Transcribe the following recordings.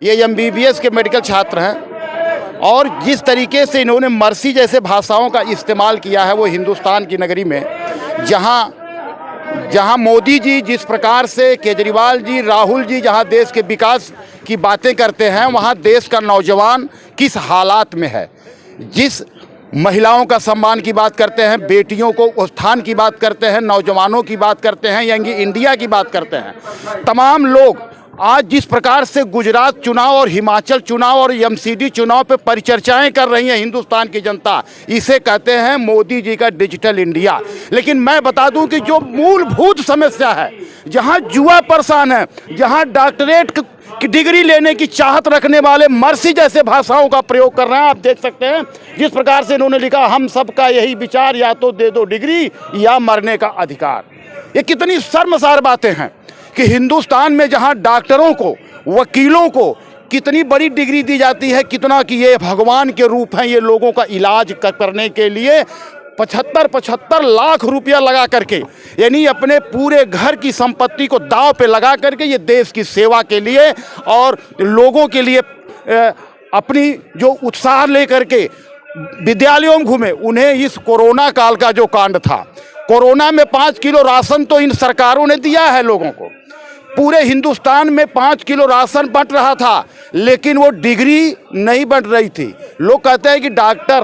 ये एमबीबीएस के मेडिकल छात्र हैं और जिस तरीके से इन्होंने मर्सी जैसे भाषाओं का इस्तेमाल किया है वो हिंदुस्तान की नगरी में, जहां मोदी जी जिस प्रकार से, केजरीवाल जी, राहुल जी जहां देश के विकास की बातें करते हैं, वहां देश का नौजवान किस हालात में है। जिस महिलाओं का सम्मान की बात करते हैं, बेटियों को उत्थान की बात करते हैं, नौजवानों की बात करते हैं, यंग इंडिया की बात करते हैं, तमाम लोग आज जिस प्रकार से गुजरात चुनाव और हिमाचल चुनाव और एमसीडी चुनाव पे परिचर्चाएं कर रही है हिंदुस्तान की जनता, इसे कहते हैं मोदी जी का डिजिटल इंडिया। लेकिन मैं बता दूं कि जो मूलभूत समस्या है, जहां जुआ परेशान है, जहां डॉक्टरेट की डिग्री लेने की चाहत रखने वाले मर्सी जैसे भाषाओं का प्रयोग कर रहे हैं। आप देख सकते हैं जिस प्रकार से इन्होंने लिखा, हम सबका यही विचार, या तो दे दो डिग्री या मरने का अधिकार। ये कितनी शर्मसार बातें हैं कि हिंदुस्तान में जहां डॉक्टरों को, वकीलों को कितनी बड़ी डिग्री दी जाती है, कितना कि ये भगवान के रूप हैं, ये लोगों का इलाज करने के लिए 75 लाख रुपया लगा करके, यानी अपने पूरे घर की संपत्ति को दांव पे लगा करके ये देश की सेवा के लिए और लोगों के लिए अपनी जो उत्साह लेकर के विद्यालयों में घूमे। उन्हें इस कोरोना काल का जो कांड था, कोरोना में 5 किलो राशन तो इन सरकारों ने दिया है लोगों को, पूरे हिंदुस्तान में 5 किलो राशन बंट रहा था, लेकिन वो डिग्री नहीं बंट रही थी। लोग कहते हैं कि डॉक्टर,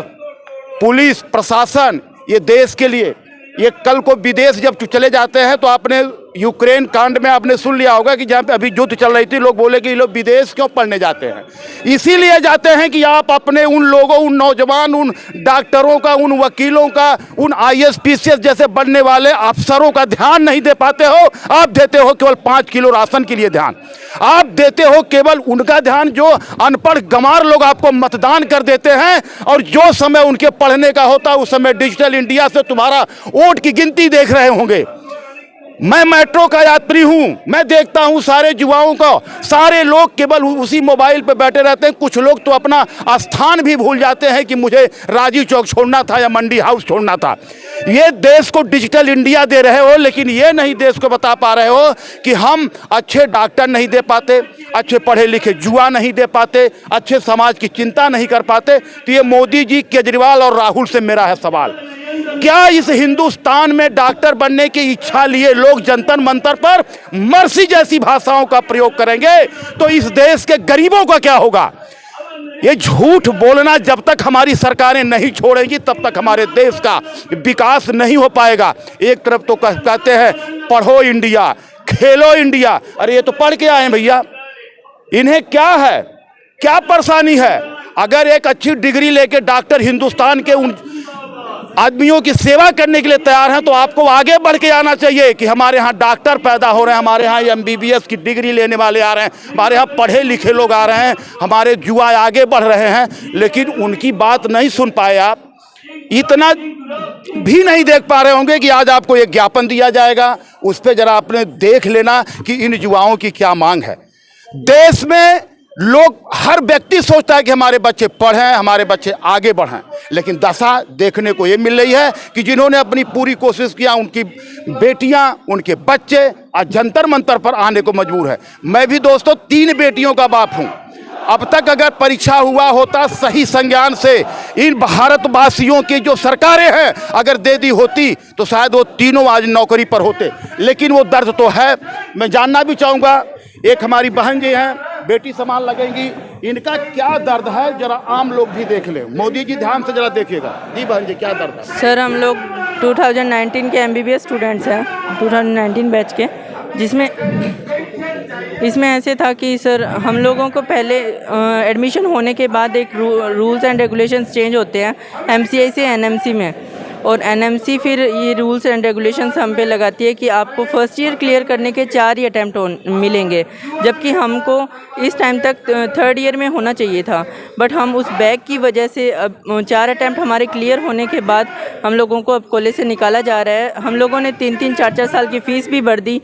पुलिस, प्रशासन ये देश के लिए, ये कल को विदेश जब चले जाते हैं तो आपने यूक्रेन कांड में आपने सुन लिया होगा कि जहाँ पे अभी युद्ध चल रही थी, लोग बोले कि ये लोग विदेश क्यों पढ़ने जाते हैं। इसीलिए जाते हैं कि आप अपने उन लोगों, उन नौजवान, उन डॉक्टरों का, उन वकीलों का, उन IAS PCS जैसे बनने वाले अफसरों का ध्यान नहीं दे पाते हो। आप देते हो केवल 5 किलो राशन के लिए ध्यान, आप देते हो केवल उनका ध्यान जो अनपढ़ गंवार लोग आपको मतदान कर देते हैं, और जो समय उनके पढ़ने का होता है उस समय डिजिटल इंडिया से तुम्हारा वोट की गिनती देख रहे होंगे। मैं मेट्रो का यात्री हूं, मैं देखता हूं सारे युवाओं को, सारे लोग केवल उसी मोबाइल पे बैठे रहते हैं। कुछ लोग तो अपना स्थान भी भूल जाते हैं कि मुझे राजीव चौक छोड़ना था या मंडी हाउस छोड़ना था। ये देश को डिजिटल इंडिया दे रहे हो, लेकिन ये नहीं देश को बता पा रहे हो कि हम अच्छे डॉक्टर नहीं दे पाते, अच्छे पढ़े लिखे युवा नहीं दे पाते, अच्छे समाज की चिंता नहीं कर पाते। तो ये मोदी जी, केजरीवाल और राहुल से मेरा है सवाल, क्या इस हिंदुस्तान में डॉक्टर बनने की इच्छा लिए लोग जंतर मंतर पर मर्सी जैसी भाषाओं का प्रयोग करेंगे तो इस देश के गरीबों का क्या होगा? ये झूठ बोलना जब तक हमारी सरकारें नहीं छोड़ेंगी तब तक हमारे देश का विकास नहीं हो पाएगा। एक तरफ तो कहते हैं पढ़ो इंडिया, खेलो इंडिया, अरे ये तो पढ़ के आए भैया, इन्हें क्या है, क्या परेशानी है? अगर एक अच्छी डिग्री लेके डॉक्टर हिंदुस्तान के उन आदमियों की सेवा करने के लिए तैयार हैं तो आपको आगे बढ़ के आना चाहिए कि हमारे यहाँ डॉक्टर पैदा हो रहे हैं, हमारे यहाँ MBBS की डिग्री लेने वाले आ रहे हैं, हमारे यहाँ पढ़े लिखे लोग आ रहे हैं, हमारे युवा आगे बढ़ रहे हैं, लेकिन उनकी बात नहीं सुन पाए आप। इतना भी नहीं देख पा रहे होंगे कि आज आपको एक ज्ञापन दिया जाएगा, उस पर जरा आपने देख लेना कि इन युवाओं की क्या मांग है। देश में लोग, हर व्यक्ति सोचता है कि हमारे बच्चे पढ़ें, हमारे बच्चे आगे बढ़ें, लेकिन दशा देखने को ये मिल रही है कि जिन्होंने अपनी पूरी कोशिश किया, उनकी बेटियां, उनके बच्चे आज जंतर मंतर पर आने को मजबूर है। मैं भी दोस्तों 3 बेटियों का बाप हूं। अब तक अगर परीक्षा हुआ होता सही संज्ञान से, इन भारतवासियों की जो सरकारें हैं अगर दे दी होती तो शायद वो तीनों आज नौकरी पर होते, लेकिन वो दर्द तो है। मैं जानना भी चाहूँगा, एक हमारी बहन जी हैं, बेटी समान लगेंगी, इनका क्या दर्द है जरा आम लोग भी देख लें। मोदी जी ध्यान से जरा देखिएगा। जी बहन जी, क्या दर्द है? सर हम लोग 2019 के MBBS स्टूडेंट्स हैं, 2019 बैच के, इसमें ऐसे था कि सर हम लोगों को पहले एडमिशन होने के बाद एक रूल्स एंड रेगुलेशंस चेंज होते हैं MCI से NMC में, और NMC फिर ये रूल्स एंड रेगुलेशंस हम पे लगाती है कि आपको फर्स्ट ईयर क्लियर करने के 4 ही अटैम्प्ट मिलेंगे, जबकि हमको इस टाइम तक 3rd ईयर में होना चाहिए था। बट हम उस बैक की वजह से अब 4 अटैम्प्ट हमारे क्लियर होने के बाद हम लोगों को अब कॉलेज से निकाला जा रहा है। हम लोगों ने 3-3, 4-4 साल की फ़ीस भी भर दी,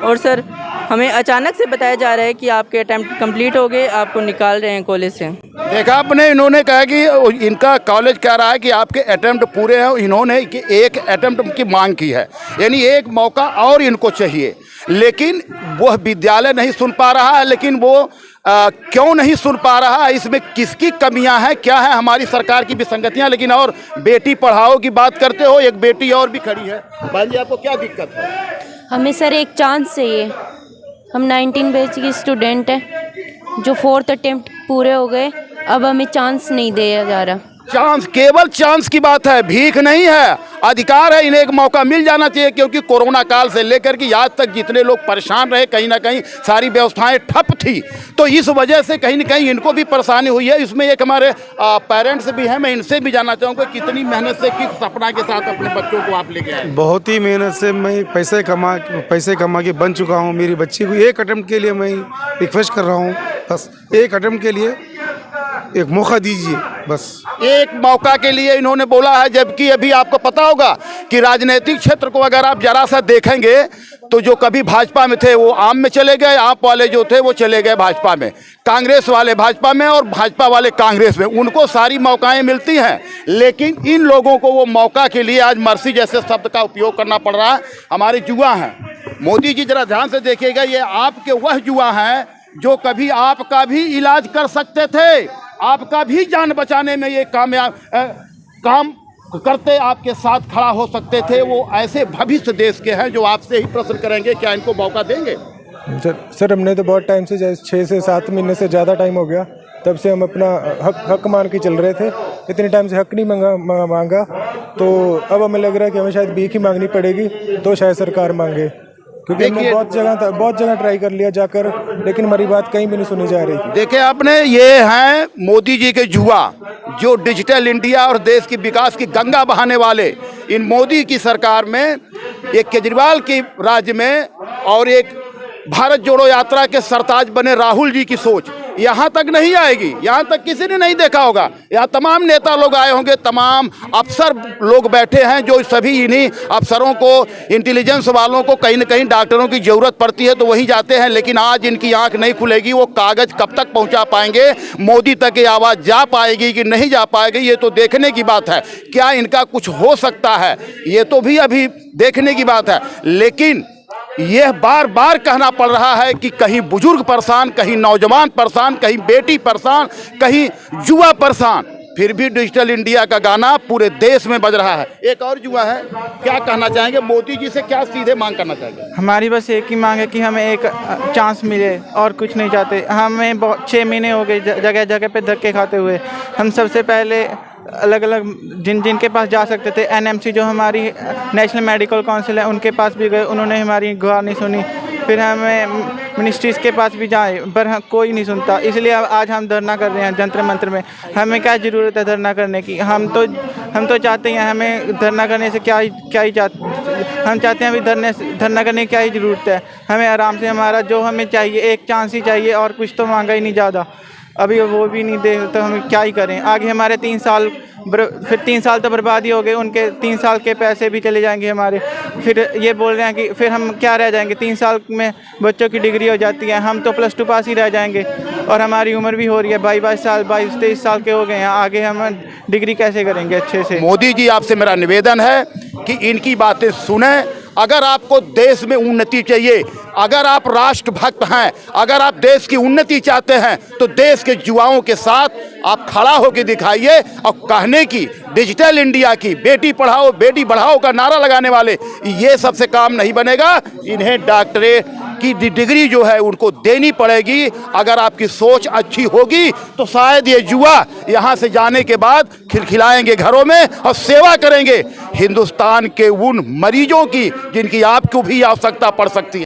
और सर हमें अचानक से बताया जा रहा है कि आपके अटैम्प्ट कंप्लीट हो गए, आपको निकाल रहे हैं कॉलेज से। देखा आपने, इन्होंने कहा कि इनका कॉलेज कह रहा है कि आपके अटैम्प्ट पूरे हैं, इन्होंने कि एक अटैम्प्ट की मांग की है, यानी एक मौका और इनको चाहिए, लेकिन वो विद्यालय नहीं सुन पा रहा है, लेकिन वो क्यों नहीं सुन पा रहा, इसमें किसकी कमियां हैं, क्या है हमारी सरकार की विसंगतियां। लेकिन और बेटी पढ़ाओ की बात करते हो, एक बेटी और भी खड़ी है। भाई जी आपको क्या दिक्कत है? हमें सर एक चांस चाहिए। हम 19 बैच की स्टूडेंट हैं जो 4th अटेम्प्ट पूरे हो गए, अब हमें चांस नहीं दिया जा रहा। चांस, केवल चांस की बात है, भीख नहीं है, अधिकार है। इन्हें एक मौका मिल जाना चाहिए, क्योंकि कोरोना काल से लेकर के आज तक जितने लोग परेशान रहे, कहीं ना कहीं सारी व्यवस्थाएं ठप थी, तो इस वजह से कहीं ना कहीं इनको भी परेशानी हुई है। इसमें एक हमारे पेरेंट्स भी हैं, मैं इनसे भी जानना चाहूँगा कितनी मेहनत से, किस सपना के साथ अपने बच्चों को आप लेके आए? बहुत ही मेहनत से मैं पैसे कमा के बन चुका हूँ। मेरी बच्ची को एक अटेम्प्ट के लिए मैं रिक्वेस्ट कर रहा हूँ, बस एक अटेम्प्ट के लिए एक मौका दीजिए, बस एक मौका के लिए इन्होंने बोला है। जबकि अभी आपको पता होगा कि राजनीतिक क्षेत्र को अगर आप जरा सा देखेंगे तो जो कभी भाजपा में थे वो आम में चले गए, आप वाले जो थे वो चले गए भाजपा में, कांग्रेस वाले भाजपा में और भाजपा वाले कांग्रेस में। उनको सारी मौकाएं मिलती हैं, लेकिन इन लोगों को वो मौका के लिए आज मर्सी जैसे शब्द का उपयोग करना पड़ रहा है। हमारे युवा हैं, मोदी जी जरा ध्यान से देखिएगा, ये आपके वह युवा हैं जो कभी आपका भी इलाज कर सकते थे, आपका भी जान बचाने में ये काम करते, आपके साथ खड़ा हो सकते थे। वो ऐसे भविष्य देश के हैं जो आपसे ही प्रश्न करेंगे, क्या इनको मौका देंगे? सर हमने तो बहुत टाइम से, 6 से 7 महीने से ज़्यादा टाइम हो गया, तब से हम अपना हक मान के चल रहे थे। इतने टाइम से हक नहीं मांगा, तो अब हमें लग रहा है कि हमें शायद भीख ही मांगनी पड़ेगी, तो शायद सरकार मांगे, क्योंकि हमने बहुत जगह ट्राई कर लिया जाकर, लेकिन हमारी बात कहीं भी नहीं सुनी जा रही। देखिए आपने, ये हैं मोदी जी के युवा जो डिजिटल इंडिया और देश की विकास की गंगा बहाने वाले। इन मोदी की सरकार में, एक केजरीवाल के राज्य में और एक भारत जोड़ो यात्रा के सरताज बने राहुल जी की सोच यहाँ तक नहीं आएगी। यहाँ तक किसी ने नहीं देखा होगा। यहाँ तमाम नेता लोग आए होंगे, तमाम अफसर लोग बैठे हैं, जो सभी इन्हीं अफसरों को, इंटेलिजेंस वालों को कहीं न कहीं डॉक्टरों की ज़रूरत पड़ती है तो वहीं जाते हैं। लेकिन आज इनकी आंख नहीं खुलेगी। वो कागज़ कब तक पहुँचा पाएंगे, मोदी तक ये आवाज़ जा पाएगी कि नहीं जा पाएगी, ये तो देखने की बात है। क्या इनका कुछ हो सकता है, ये तो भी अभी देखने की बात है। लेकिन यह बार बार कहना पड़ रहा है कि कहीं बुजुर्ग परेशान, कहीं नौजवान परेशान, कहीं बेटी परेशान, कहीं युवा परेशान, फिर भी डिजिटल इंडिया का गाना पूरे देश में बज रहा है। एक और युवा है, क्या कहना चाहेंगे मोदी जी से, क्या सीधे मांग करना चाहेंगे? हमारी बस एक ही मांग है कि हमें एक चांस मिले, और कुछ नहीं चाहते। हमें 6 महीने हो गए जगह जगह पे धक्के खाते हुए। हम सबसे पहले अलग अलग जिनके पास जा सकते थे, एनएमसी जो हमारी नेशनल मेडिकल काउंसिल है, उनके पास भी गए, उन्होंने हमारी गुहार नहीं सुनी। फिर हमें मिनिस्ट्रीज़ के पास भी जाए, पर कोई नहीं सुनता। इसलिए आज हम धरना कर रहे हैं जंतर मंतर में। हमें क्या ज़रूरत है धरना करने की? हम तो चाहते हैं, हमें धरना करने से क्या ही हम चाहते हैं अभी धरना करने की क्या ही ज़रूरत है? हमें आराम से हमारा जो हमें चाहिए, एक चांस ही चाहिए, और कुछ तो मांगा ही नहीं ज़्यादा। अभी वो भी नहीं दे तो हम क्या ही करें? आगे हमारे 3 साल, फिर 3 साल तो बर्बादी हो गए, उनके 3 साल के पैसे भी चले जाएंगे हमारे। फिर ये बोल रहे हैं कि फिर हम क्या रह जाएंगे? 3 साल में बच्चों की डिग्री हो जाती है, हम तो +2 पास ही रह जाएंगे। और हमारी उम्र भी हो रही है, 22 साल, 22-23 साल के हो गए हैं। आगे हम डिग्री कैसे करेंगे अच्छे से? मोदी जी आपसे मेरा निवेदन है कि इनकी बातें सुने। अगर आपको देश में उन्नति चाहिए, अगर आप राष्ट्रभक्त हैं, अगर आप देश की उन्नति चाहते हैं, तो देश के युवाओं के साथ आप खड़ा होकर दिखाइए। और कहने की, डिजिटल इंडिया की, बेटी पढ़ाओ बेटी बढ़ाओ का नारा लगाने वाले, ये सबसे काम नहीं बनेगा। इन्हें डॉक्टरेट की डिग्री जो है उनको देनी पड़ेगी। अगर आपकी सोच अच्छी होगी तो शायद ये युवा यहाँ से जाने के बाद खिलखिलाएंगे घरों में और सेवा करेंगे हिंदुस्तान के उन मरीजों की जिनकी आपको भी आवश्यकता पड़ सकती है।